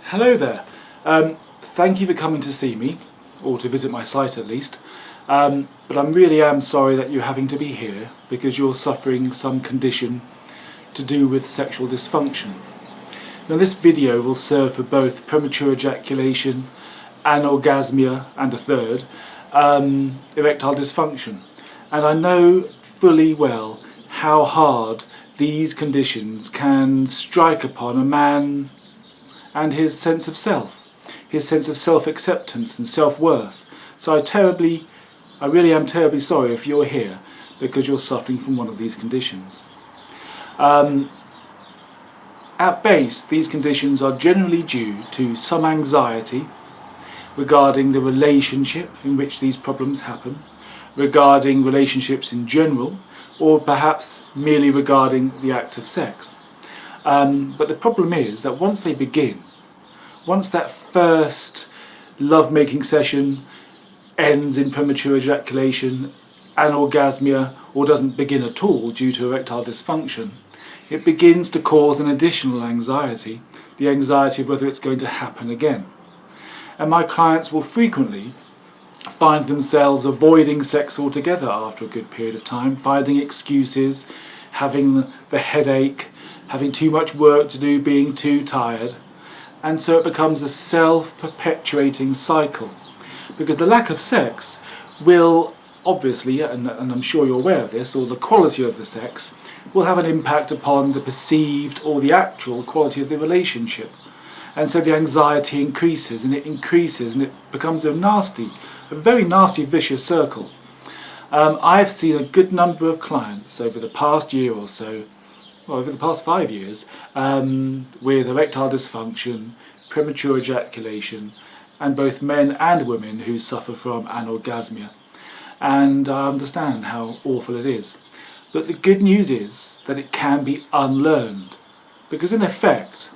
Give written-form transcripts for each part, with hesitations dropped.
Hello there. Thank you for coming to see me, or to visit my site at least. But I really am sorry that you're having to be here because you're suffering some condition to do with sexual dysfunction. Now this video will serve for both premature ejaculation, anorgasmia and a third, erectile dysfunction. And I know fully well how hard these conditions can strike upon a man and his sense of self, his sense of self-acceptance and self-worth. So I really am terribly sorry if you're here because you're suffering from one of these conditions. At base, these conditions are generally due to some anxiety regarding the relationship in which these problems happen, regarding relationships in general, or perhaps merely regarding the act of sex. But the problem is that once they begin, once that first love-making session ends in premature ejaculation, anorgasmia, or doesn't begin at all due to erectile dysfunction, it begins to cause an additional anxiety, the anxiety of whether it's going to happen again. And my clients will frequently find themselves avoiding sex altogether after a good period of time, finding excuses, having the headache, having too much work to do, being too tired. And so it becomes a self-perpetuating cycle. Because the lack of sex will obviously, and I'm sure you're aware of this, or the quality of the sex, will have an impact upon the perceived or the actual quality of the relationship. And so the anxiety increases and it becomes a very nasty vicious circle. I've seen a good number of clients over the past year or so, well, over the past 5 years, with erectile dysfunction, premature ejaculation, and both men and women who suffer from anorgasmia. And I understand how awful it is. But the good news is that it can be unlearned. Because in effect,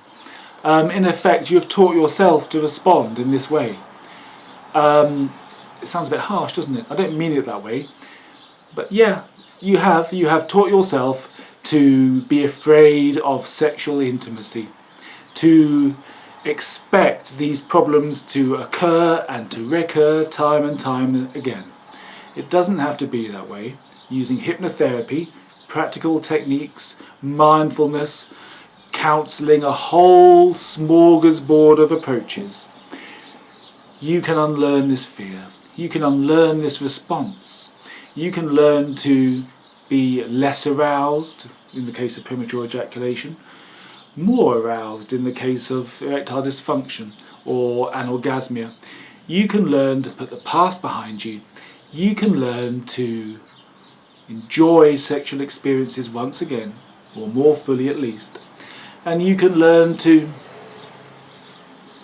you have taught yourself to respond in this way. It sounds a bit harsh, doesn't it? I don't mean it that way. But yeah, you have taught yourself to be afraid of sexual intimacy, to expect these problems to occur and to recur time and time again. It doesn't have to be that way. Using hypnotherapy, practical techniques, mindfulness, counselling, a whole smorgasbord of approaches, you can unlearn this fear. You can unlearn this response. You can learn to be less aroused in the case of premature ejaculation, more aroused in the case of erectile dysfunction or anorgasmia. You can learn to put the past behind you. You can learn to enjoy sexual experiences once again, or more fully at least. And you can learn to,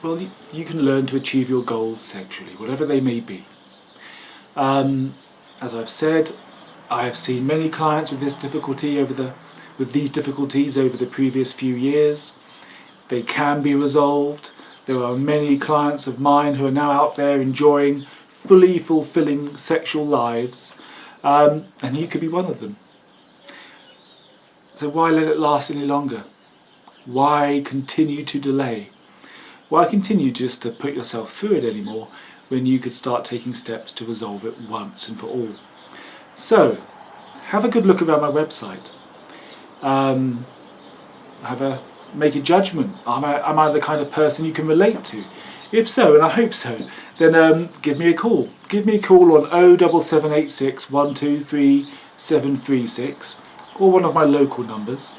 well, you can learn to achieve your goals sexually, whatever they may be. As I've said, I have seen many clients with this difficulty with these difficulties over the previous few years. They can be resolved. There are many clients of mine who are now out there enjoying fully fulfilling sexual lives, and you could be one of them. So why let it last any longer? Why continue to delay? Why continue just to put yourself through it anymore when you could start taking steps to resolve it once and for all? So, have a good look around my website. Make a judgment. Am I the kind of person you can relate to? If so, and I hope so, then give me a call. Give me a call on 07786 123 736 or one of my local numbers.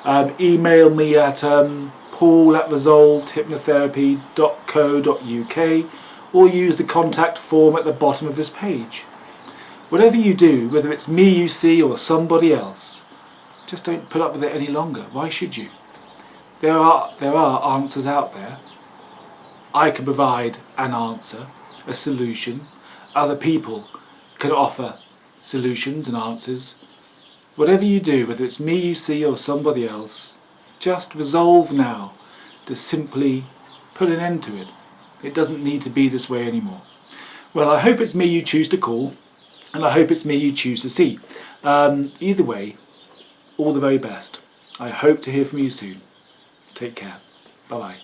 Email me at paul@resolvedhypnotherapy.co.uk or use the contact form at the bottom of this page. Whatever you do, whether it's me you see or somebody else, just don't put up with it any longer. Why should you? There are answers out there. I can provide an answer, a solution. Other people can offer solutions and answers. Whatever you do, whether it's me you see or somebody else, just resolve now to simply put an end to it. It doesn't need to be this way anymore. Well, I hope it's me you choose to call, and I hope it's me you choose to see. Either way, all the very best. I hope to hear from you soon. Take care. Bye-bye.